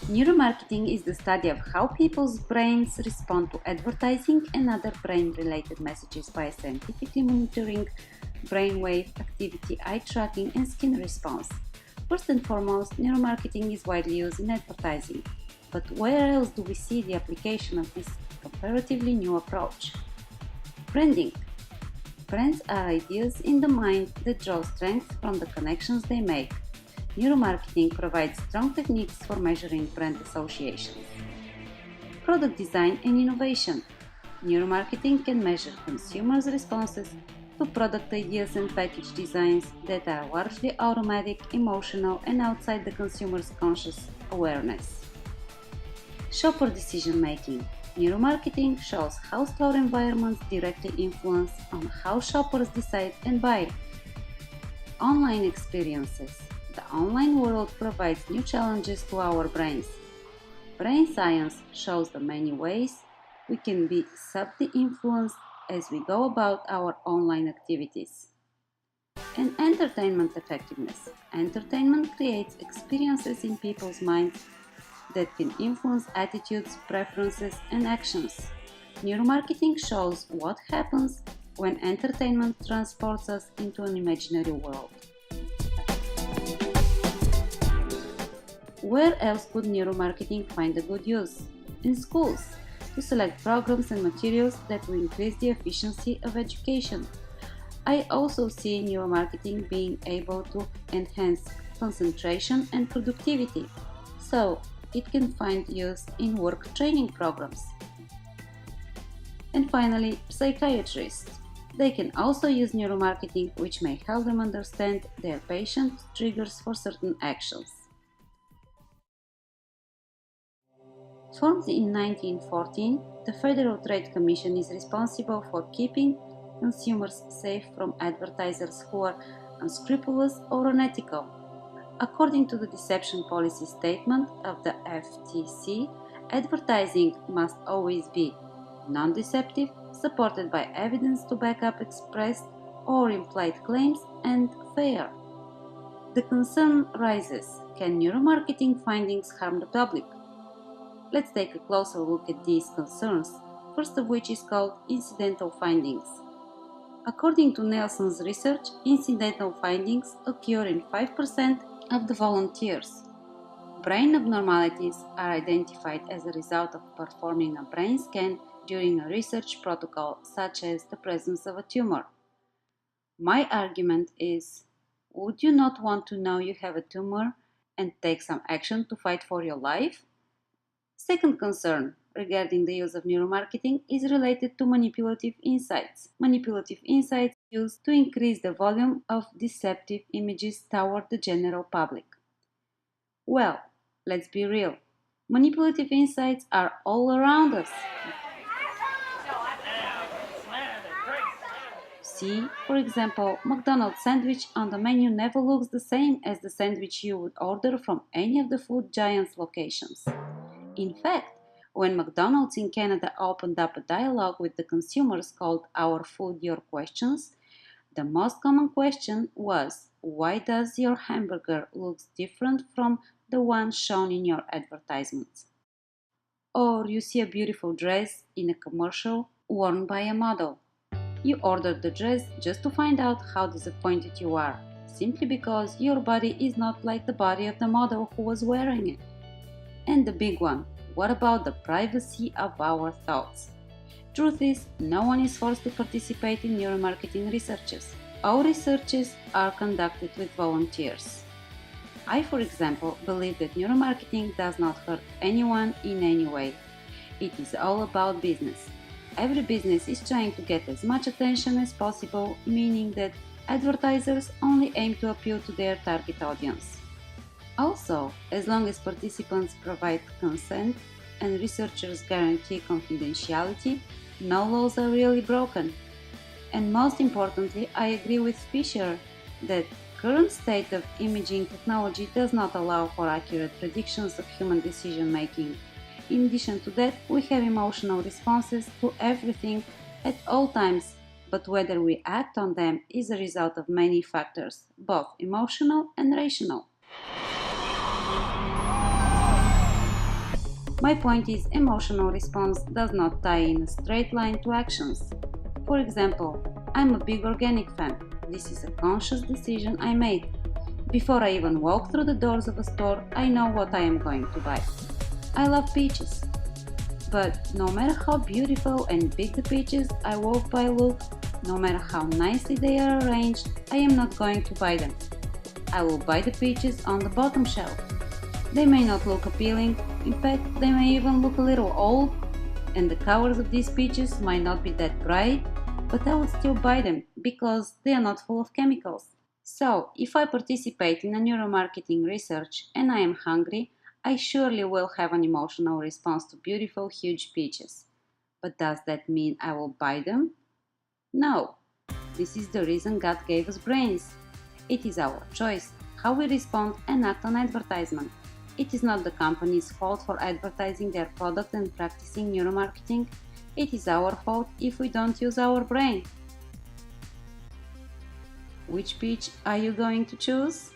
Neuromarketing is the study of how people's brains respond to advertising and other brain-related messages by scientifically monitoring brainwave activity, eye tracking, and skin response. First and foremost, neuromarketing is widely used in advertising. But where else do we see the application of this comparatively new approach? Branding. Brands are ideas in the mind that draw strength from the connections they make. Neuromarketing provides strong techniques for measuring brand associations. Product design and innovation. Neuromarketing can measure consumers' responses to product ideas and package designs that are largely automatic, emotional, and outside the consumer's conscious awareness. Shopper decision making. Neuromarketing shows how store environments directly influence on how shoppers decide and buy. Online experiences. The online world provides new challenges to our brains. Brain science shows the many ways we can be subtly influenced as we go about our online activities. And entertainment effectiveness. Entertainment creates experiences in people's minds that can influence attitudes, preferences, and actions. Neuromarketing shows what happens when entertainment transports us into an imaginary world. Where else could neuromarketing find a good use? In schools, to select programs and materials that will increase the efficiency of education. I also see neuromarketing being able to enhance concentration and productivity, so it can find use in work training programs. And finally, psychiatrists. They can also use neuromarketing, which may help them understand their patient's triggers for certain actions. Formed in 1914, the Federal Trade Commission is responsible for keeping consumers safe from advertisers who are unscrupulous or unethical. According to the deception policy statement of the FTC, advertising must always be non-deceptive, supported by evidence to back up expressed or implied claims, and fair. The concern rises: can neuromarketing findings harm the public? Let's take a closer look at these concerns, first of which is called incidental findings. According to Nielsen's research, incidental findings occur in 5% of the volunteers. Brain abnormalities are identified as a result of performing a brain scan during a research protocol, such as the presence of a tumor. My argument is, would you not want to know you have a tumor and take some action to fight for your life? Second concern regarding the use of neuromarketing is related to manipulative insights. Manipulative insights used to increase the volume of deceptive images toward the general public. Well, let's be real. Manipulative insights are all around us. See, for example, McDonald's sandwich on the menu never looks the same as the sandwich you would order from any of the food giants' locations. In fact, when McDonald's in Canada opened up a dialogue with the consumers called Our Food, Your Questions, the most common question was, why does your hamburger look different from the one shown in your advertisements? Or you see a beautiful dress in a commercial worn by a model. You ordered the dress just to find out how disappointed you are, simply because your body is not like the body of the model who was wearing it. And the big one, what about the privacy of our thoughts? Truth is, no one is forced to participate in neuromarketing researches. All researches are conducted with volunteers. I, for example, believe that neuromarketing does not hurt anyone in any way. It is all about business. Every business is trying to get as much attention as possible, meaning that advertisers only aim to appeal to their target audience. Also, as long as participants provide consent and researchers guarantee confidentiality, no laws are really broken. And most importantly, I agree with Fisher that current state of imaging technology does not allow for accurate predictions of human decision making. In addition to that, we have emotional responses to everything at all times, but whether we act on them is a result of many factors, both emotional and rational. My point is, emotional response does not tie in a straight line to actions. For example, I'm a big organic fan. This is a conscious decision I made. Before I even walk through the doors of a store, I know what I am going to buy. I love peaches. But no matter how beautiful and big the peaches I walk by look, no matter how nicely they are arranged, I am not going to buy them. I will buy the peaches on the bottom shelf. They may not look appealing, in fact, they may even look a little old, and the colors of these peaches might not be that bright, but I would still buy them because they are not full of chemicals. So, if I participate in a neuromarketing research and I am hungry, I surely will have an emotional response to beautiful, huge peaches. But does that mean I will buy them? No. This is the reason God gave us brains. It is our choice how we respond and act on advertisement. It is not the company's fault for advertising their product and practicing neuromarketing. It is our fault if we don't use our brain. Which peach are you going to choose?